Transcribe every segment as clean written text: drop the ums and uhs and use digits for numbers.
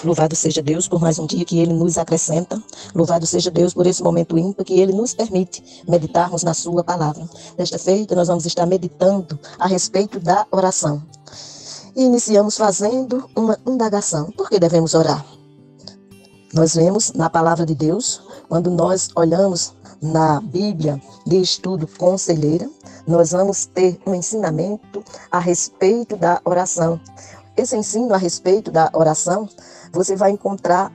Louvado seja Deus por mais um dia que Ele nos acrescenta. Louvado seja Deus por esse momento ímpar que Ele nos permite meditarmos na Sua palavra. Desta feita, nós vamos estar meditando a respeito da oração. E iniciamos fazendo uma indagação. Por que devemos orar? Nós vemos na palavra de Deus, quando nós olhamos na Bíblia de Estudo Conselheira, nós vamos ter um ensinamento a respeito da oração. Esse ensino a respeito da oração, você vai encontrar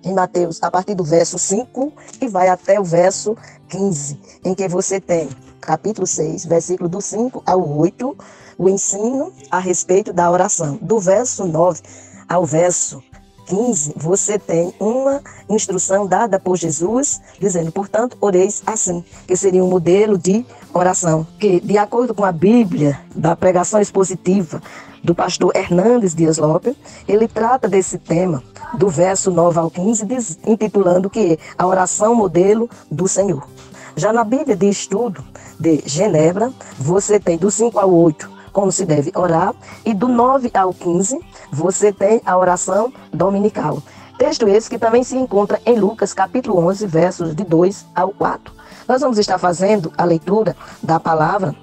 em Mateus, a partir do verso 5 e vai até o verso 15, em que você tem, capítulo 6, versículo do 5 ao 8, o ensino a respeito da oração. Do verso 9 ao verso 15, você tem uma instrução dada por Jesus, dizendo, portanto, oreis assim, que seria um modelo de oração, que, de acordo com a Bíblia, da pregação expositiva do pastor Hernandes Dias Lopes, ele trata desse tema, do verso 9 ao 15, intitulando que a oração modelo do Senhor. Já na Bíblia de Estudo de Genebra, você tem do 5 ao 8, como se deve orar, e do 9 ao 15, você tem a oração dominical. Texto esse que também se encontra em Lucas, capítulo 11, versos de 2 ao 4. Nós vamos estar fazendo a leitura da palavra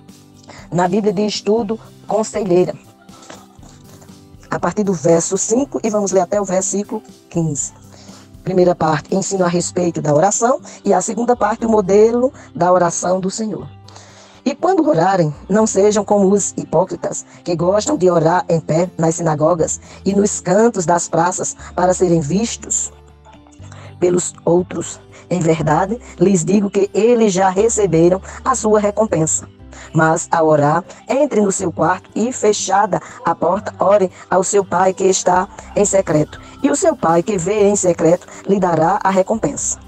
na Bíblia de Estudo Conselheira, a partir do verso 5 e vamos ler até o versículo 15. Primeira parte, ensino a respeito da oração, e a segunda parte, o modelo da oração do Senhor. E quando orarem, não sejam como os hipócritas, que gostam de orar em pé nas sinagogas e nos cantos das praças para serem vistos pelos outros. Em verdade, lhes digo que eles já receberam a sua recompensa. Mas, ao orar, entre no seu quarto e, fechada a porta, ore ao seu Pai que está em secreto. E o seu Pai que vê em secreto lhe dará a recompensa.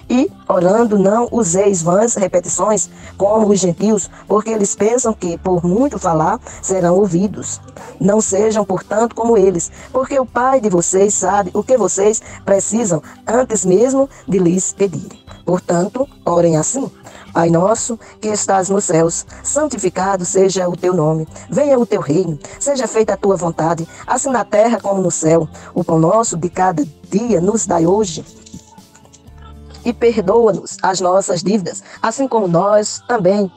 E, orando, não useis vãs repetições, como os gentios, porque eles pensam que, por muito falar, serão ouvidos. Não sejam, portanto, como eles, porque o Pai de vocês sabe o que vocês precisam, antes mesmo de lhes pedirem. Portanto, orem assim. Pai nosso, que estás nos céus, santificado seja o teu nome. Venha o teu reino, seja feita a tua vontade, assim na terra como no céu. O pão nosso de cada dia nos dai hoje. E perdoa-nos as nossas dívidas, assim como nós também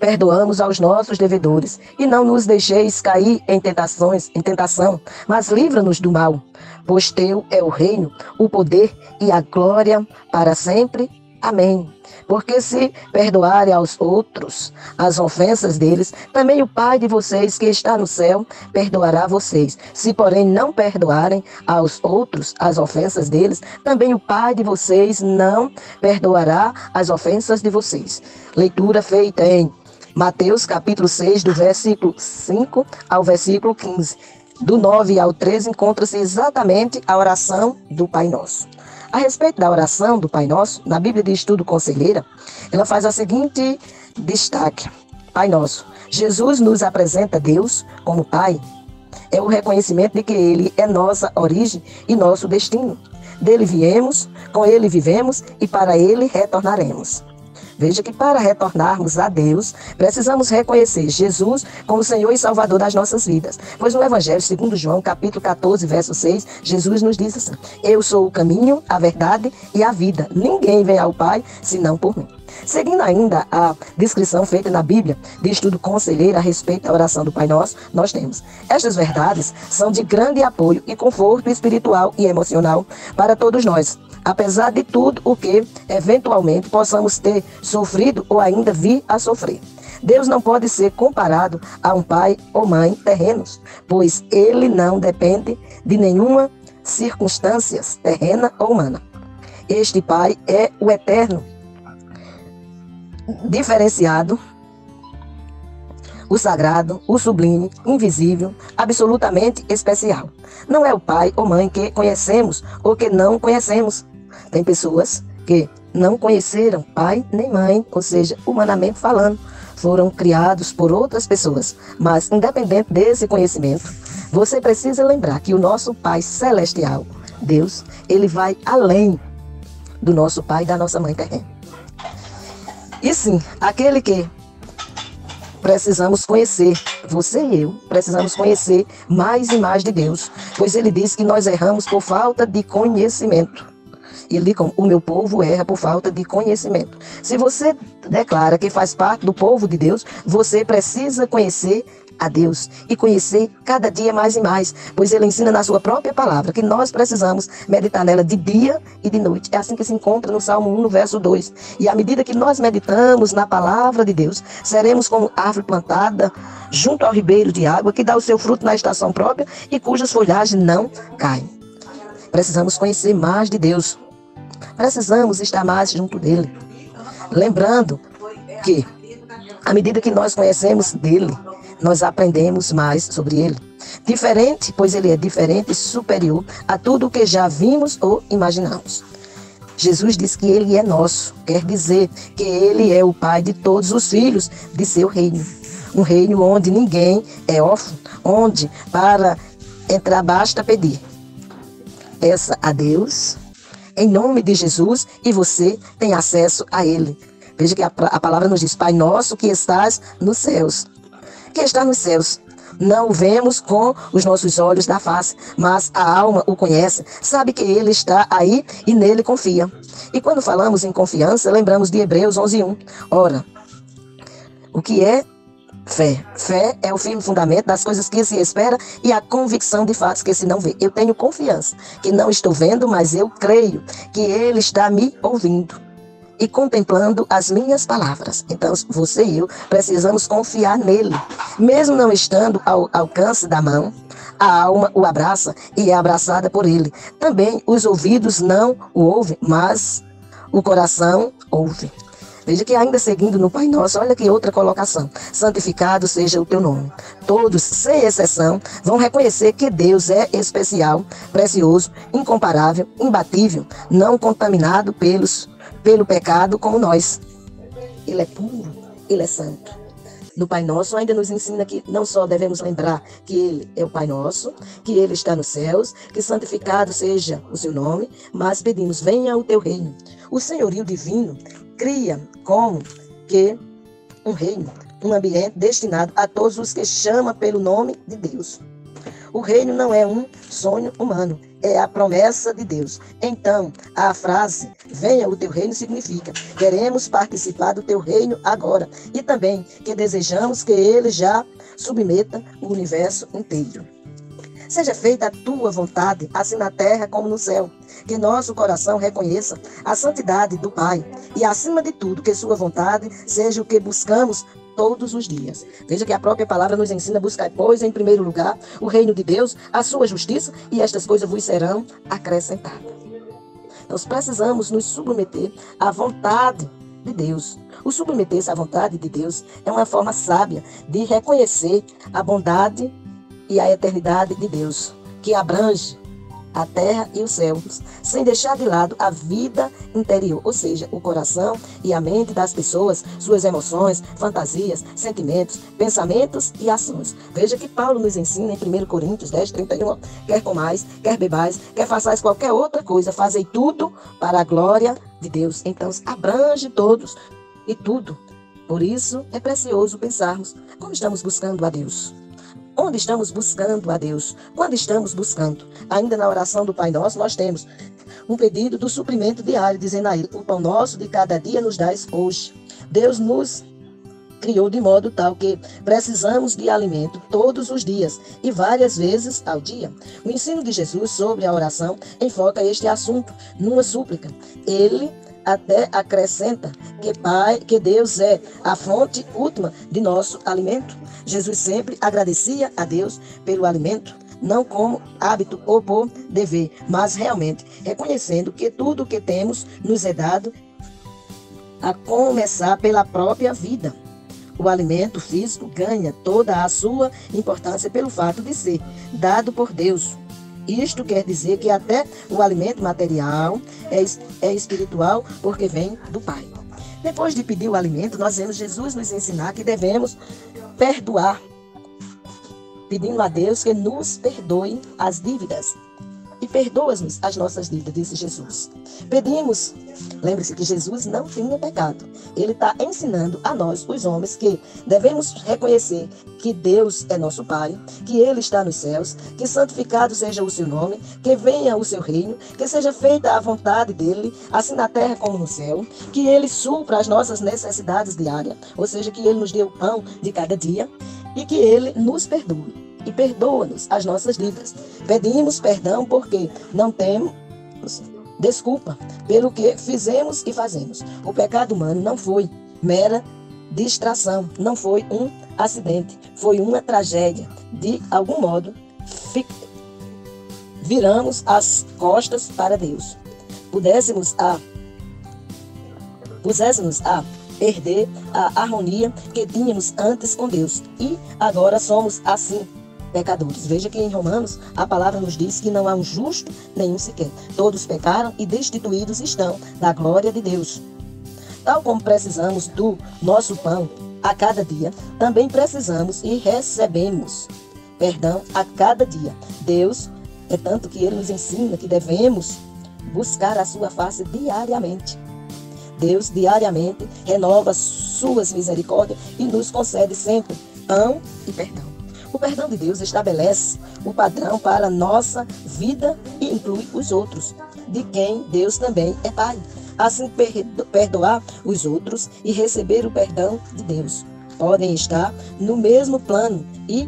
perdoamos aos nossos devedores. E não nos deixeis cair em tentação, mas livra-nos do mal. Pois teu é o reino, o poder e a glória para sempre. Amém. Porque se perdoarem aos outros as ofensas deles, também o Pai de vocês que está no céu perdoará vocês. Se, porém, não perdoarem aos outros as ofensas deles, também o Pai de vocês não perdoará as ofensas de vocês. Leitura feita em Mateus, capítulo 6, do versículo 5 ao versículo 15. Do 9 ao 13 encontra-se exatamente a oração do Pai Nosso. A respeito da oração do Pai Nosso, na Bíblia de Estudo Conselheira, ela faz a seguinte destaque. Pai Nosso, Jesus nos apresenta Deus como Pai. É o reconhecimento de que Ele é nossa origem e nosso destino. Dele viemos, com Ele vivemos e para Ele retornaremos. Veja que para retornarmos a Deus, precisamos reconhecer Jesus como Senhor e Salvador das nossas vidas. Pois no Evangelho segundo João, capítulo 14, verso 6, Jesus nos diz assim: eu sou o caminho, a verdade e a vida. Ninguém vem ao Pai senão por mim. Seguindo ainda a descrição feita na Bíblia de Estudo Conselheiro a respeito da oração do Pai Nosso, nós temos: estas verdades são de grande apoio e conforto espiritual e emocional para todos nós, apesar de tudo o que, eventualmente, possamos ter sofrido ou ainda vir a sofrer. Deus não pode ser comparado a um pai ou mãe terrenos, pois Ele não depende de nenhuma circunstância terrena ou humana. Este Pai é o eterno, diferenciado, o sagrado, o sublime, invisível, absolutamente especial. Não é o pai ou mãe que conhecemos ou que não conhecemos. Tem pessoas que não conheceram pai nem mãe, ou seja, humanamente falando, foram criados por outras pessoas. Mas, independente desse conhecimento, você precisa lembrar que o nosso Pai Celestial, Deus, Ele vai além do nosso pai e da nossa mãe terrena. E sim, aquele que precisamos conhecer, você e eu, precisamos conhecer mais e mais de Deus, pois ele diz que nós erramos por falta de conhecimento. Ele diz como o meu povo erra por falta de conhecimento. Se você declara que faz parte do povo de Deus, você precisa conhecer a Deus e conhecer cada dia mais e mais, pois ele ensina na sua própria palavra que nós precisamos meditar nela de dia e de noite. É assim que se encontra no Salmo 1, no verso 2. E à medida que nós meditamos na palavra de Deus, seremos como árvore plantada junto ao ribeiro de água, que dá o seu fruto na estação própria e cujas folhagens não caem. Precisamos conhecer mais de Deus. Precisamos estar mais junto dele. Lembrando que, à medida que nós conhecemos dele, nós aprendemos mais sobre ele. Diferente, pois ele é diferente e superior a tudo o que já vimos ou imaginamos. Jesus diz que ele é nosso, quer dizer que ele é o pai de todos os filhos de seu reino. Um reino onde ninguém é órfão, onde para entrar basta pedir. Peça a Deus em nome de Jesus e você tem acesso a ele. Veja que a palavra nos diz: Pai nosso que estás nos céus. Que está nos céus. Não o vemos com os nossos olhos da face, mas a alma o conhece, sabe que ele está aí e nele confia. E quando falamos em confiança, lembramos de Hebreus 11:1. Ora, o que é fé? Fé é o firme fundamento das coisas que se espera e a convicção de fatos que se não vê. Eu tenho confiança que não estou vendo, mas eu creio que ele está me ouvindo e contemplando as minhas palavras. Então, você e eu precisamos confiar nele. Mesmo não estando ao alcance da mão, a alma o abraça e é abraçada por ele. Também os ouvidos não o ouvem, mas o coração ouve. Veja que ainda seguindo no Pai Nosso, olha que outra colocação. Santificado seja o teu nome. Todos, sem exceção, vão reconhecer que Deus é especial, precioso, incomparável, imbatível, não contaminado pelo pecado como nós. Ele é puro, ele é santo. No Pai Nosso ainda nos ensina que não só devemos lembrar que ele é o Pai Nosso, que ele está nos céus, que santificado seja o seu nome, mas pedimos: venha o teu reino. O senhorio divino cria como que um reino, um ambiente destinado a todos os que chamam pelo nome de Deus. O reino não é um sonho humano, é a promessa de Deus. Então, a frase venha o teu reino significa: queremos participar do teu reino agora, e também que desejamos que ele já submeta o universo inteiro. Seja feita a tua vontade, assim na terra como no céu. Que nosso coração reconheça a santidade do Pai e, acima de tudo, que sua vontade seja o que buscamos todos os dias. Veja que a própria palavra nos ensina a buscar, pois, em primeiro lugar, o reino de Deus, a sua justiça, e estas coisas vos serão acrescentadas. Nós precisamos nos submeter à vontade de Deus. O submeter-se à vontade de Deus é uma forma sábia de reconhecer a bondade e a eternidade de Deus, que abrange a terra e os céus, sem deixar de lado a vida interior, ou seja, o coração e a mente das pessoas, suas emoções, fantasias, sentimentos, pensamentos e ações. Veja que Paulo nos ensina em 1 Coríntios 10:31, quer comais, quer bebais, quer façais qualquer outra coisa, fazei tudo para a glória de Deus. Então, abrange todos e tudo. Por isso, é precioso pensarmos como estamos buscando a Deus. Onde estamos buscando a Deus? Quando estamos buscando? Ainda na oração do Pai Nosso, nós temos um pedido do suprimento diário, dizendo a Ele: o pão nosso de cada dia nos dás hoje. Deus nos criou de modo tal que precisamos de alimento todos os dias e várias vezes ao dia. O ensino de Jesus sobre a oração enfoca este assunto numa súplica. Ele até acrescenta que Deus é a fonte última de nosso alimento. Jesus sempre agradecia a Deus pelo alimento, não como hábito ou por dever, mas realmente reconhecendo que tudo o que temos nos é dado, a começar pela própria vida. O alimento físico ganha toda a sua importância pelo fato de ser dado por Deus. Isto quer dizer que até o alimento material é espiritual, porque vem do Pai. Depois de pedir o alimento, nós vemos Jesus nos ensinar que devemos perdoar, pedindo a Deus que nos perdoe as dívidas. e perdoa-nos as nossas dívidas, disse Jesus. Pedimos, lembre-se que Jesus não tinha pecado. Ele está ensinando a nós, os homens, que devemos reconhecer que Deus é nosso Pai, que Ele está nos céus, que santificado seja o seu nome, que venha o seu reino, que seja feita a vontade dEle, assim na terra como no céu, que Ele supra as nossas necessidades diárias, ou seja, que Ele nos dê o pão de cada dia e que Ele nos perdoe. E perdoa-nos as nossas dívidas. Pedimos perdão porque não temos desculpa pelo que fizemos e fazemos. O pecado humano não foi mera distração, não foi um acidente, foi uma tragédia. De algum modo, viramos as costas para Deus. Puséssemos a perder a harmonia que tínhamos antes com Deus. E agora somos assim, pecadores. Veja que em Romanos a palavra nos diz que não há um justo nenhum sequer. Todos pecaram e destituídos estão da glória de Deus. Tal como precisamos do nosso pão a cada dia, também precisamos e recebemos perdão a cada dia. Deus é tanto que Ele nos ensina que devemos buscar a sua face diariamente. Deus diariamente renova suas misericórdias e nos concede sempre pão e perdão. O perdão de Deus estabelece o padrão para a nossa vida e inclui os outros, de quem Deus também é Pai. Assim, perdoar os outros e receber o perdão de Deus podem estar no mesmo plano e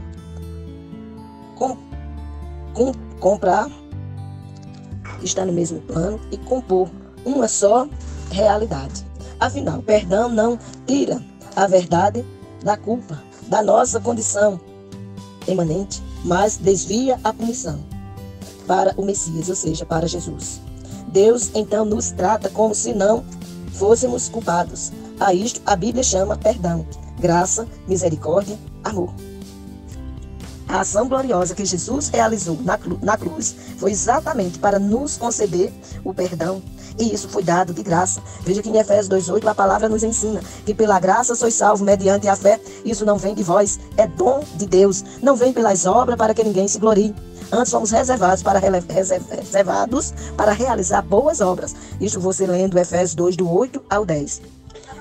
compor uma só realidade. Afinal, perdão não tira a verdade da culpa, da nossa condição imanente, mas desvia a punição para o Messias, ou seja, para Jesus. Deus então nos trata como se não fôssemos culpados. A isto a Bíblia chama perdão, graça, misericórdia, amor. A ação gloriosa que Jesus realizou na cruz foi exatamente para nos conceder o perdão. E isso foi dado de graça. Veja que em Efésios 2:8 a palavra nos ensina que pela graça sois salvos mediante a fé. Isso não vem de vós, é dom de Deus. Não vem pelas obras para que ninguém se glorie. Antes fomos reservados para realizar boas obras. Isso você lendo Efésios 2, do 8 ao 10.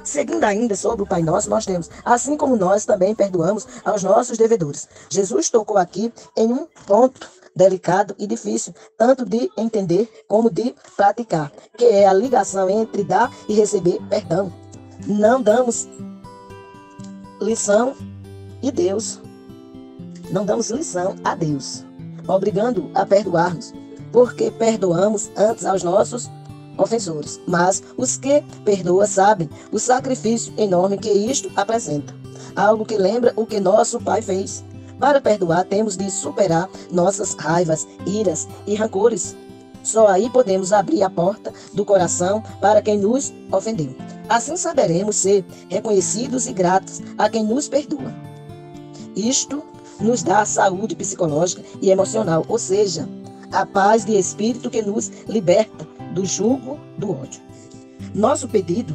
Seguindo ainda sobre o Pai Nosso, nós temos, assim como nós também perdoamos aos nossos devedores. Jesus tocou aqui em um ponto delicado e difícil, tanto de entender como de praticar, que é a ligação entre dar e receber perdão. Não damos lição a Deus, obrigando a perdoar-nos, porque perdoamos antes aos nossos ofensores. Mas os que perdoam sabem o sacrifício enorme que isto apresenta, algo que lembra o que nosso Pai fez. Para perdoar, temos de superar nossas raivas, iras e rancores. Só aí podemos abrir a porta do coração para quem nos ofendeu. Assim saberemos ser reconhecidos e gratos a quem nos perdoa. Isto nos dá saúde psicológica e emocional, ou seja, a paz de espírito que nos liberta do jugo do ódio. Nosso pedido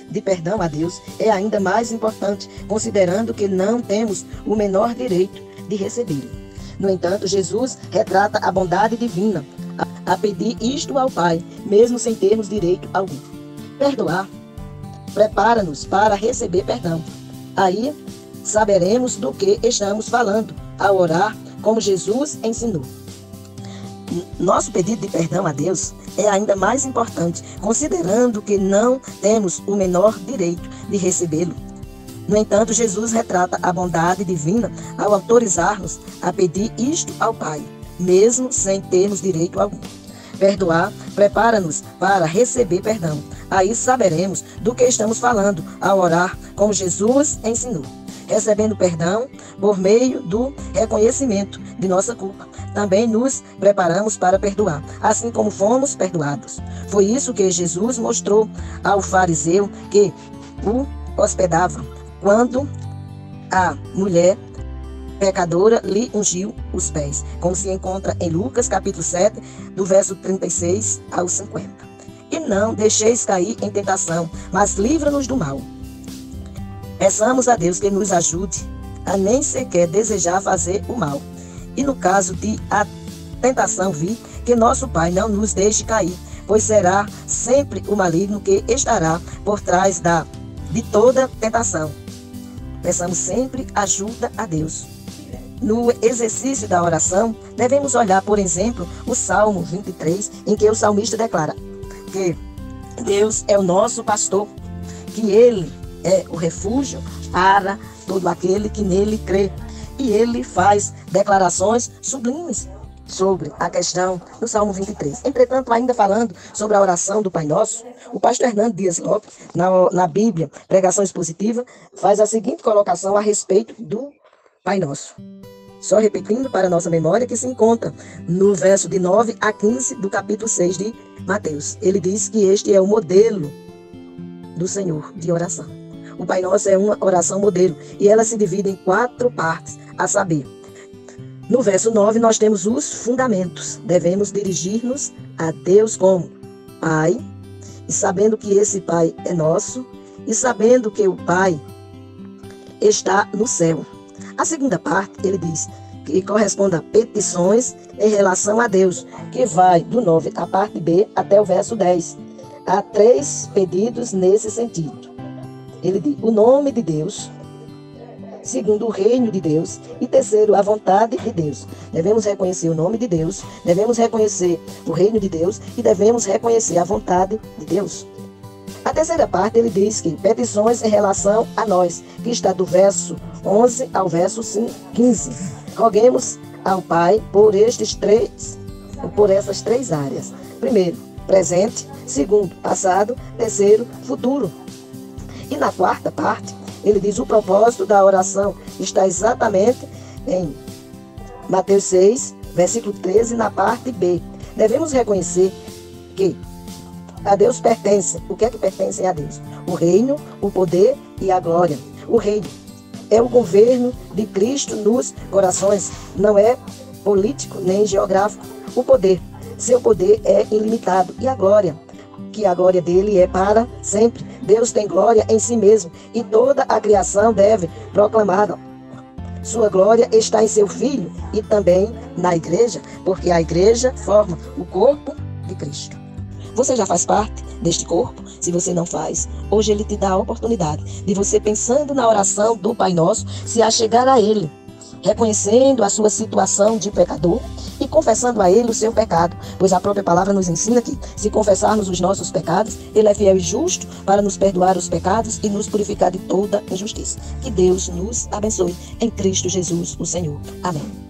de perdão a Deus é ainda mais importante, considerando que não temos o menor direito de recebê-lo. No entanto, Jesus retrata a bondade divina a pedir isto ao Pai, mesmo sem termos direito algum. Perdoar prepara-nos para receber perdão. Aí saberemos do que estamos falando ao orar como Jesus ensinou. Nosso pedido de perdão a Deus é ainda mais importante, considerando que não temos o menor direito de recebê-lo. No entanto, Jesus retrata a bondade divina ao autorizar-nos a pedir isto ao Pai, mesmo sem termos direito algum. Perdoar prepara-nos para receber perdão. Aí saberemos do que estamos falando ao orar como Jesus ensinou. Recebendo perdão por meio do reconhecimento de nossa culpa, também nos preparamos para perdoar, assim como fomos perdoados. Foi isso que Jesus mostrou ao fariseu que o hospedava, quando a mulher pecadora lhe ungiu os pés, como se encontra em Lucas capítulo 7, do verso 36 ao 50. E não deixeis cair em tentação, mas livra-nos do mal. Peçamos a Deus que nos ajude a nem sequer desejar fazer o mal. E no caso de a tentação vir, que nosso Pai não nos deixe cair, pois será sempre o maligno que estará por trás de toda tentação. Peçamos sempre ajuda a Deus. No exercício da oração, devemos olhar, por exemplo, o Salmo 23, em que o salmista declara que Deus é o nosso pastor, que Ele é o refúgio para todo aquele que nele crê. E ele faz declarações sublimes sobre a questão do Salmo 23. Entretanto, ainda falando sobre a oração do Pai Nosso, o pastor Hernando Dias Lopes, na Bíblia, Pregação Expositiva, faz a seguinte colocação a respeito do Pai Nosso. Só repetindo para nossa memória, que se encontra no verso de 9 a 15 do capítulo 6 de Mateus. Ele diz que este é o modelo do Senhor de oração. O Pai Nosso é uma oração modelo e ela se divide em 4 partes, a saber, no verso 9 nós temos os fundamentos. Devemos dirigir-nos a Deus como Pai, e sabendo que esse Pai é nosso, e sabendo que o Pai está no céu. A segunda parte, ele diz que corresponde a petições em relação a Deus, que vai do 9, a parte B, até o verso 10. Há 3 pedidos nesse sentido. Ele diz o nome de Deus, segundo, o reino de Deus, e terceiro, a vontade de Deus. Devemos reconhecer o nome de Deus, devemos reconhecer o reino de Deus e devemos reconhecer a vontade de Deus. A terceira parte, ele diz que petições em relação a nós, que está do verso 11 ao verso 15. Roguemos ao Pai por essas 3 áreas. Primeiro, presente. Segundo, passado. Terceiro, futuro. E na quarta parte, ele diz o propósito da oração está exatamente em Mateus 6, versículo 13, na parte B. Devemos reconhecer que a Deus pertence. O que é que pertence a Deus? O reino, o poder e a glória. O reino é o governo de Cristo nos corações. Não é político nem geográfico. O poder, seu poder é ilimitado. E a glória, que a glória dele é para sempre. Deus tem glória em si mesmo e toda a criação deve proclamá-la. Sua glória está em seu Filho e também na igreja, porque a igreja forma o corpo de Cristo. Você já faz parte deste corpo? Se você não faz, hoje ele te dá a oportunidade de você, pensando na oração do Pai Nosso, se achegar a Ele, reconhecendo a sua situação de pecador e confessando a Ele o seu pecado, pois a própria palavra nos ensina que, se confessarmos os nossos pecados, Ele é fiel e justo para nos perdoar os pecados e nos purificar de toda injustiça. Que Deus nos abençoe em Cristo Jesus, o Senhor. Amém.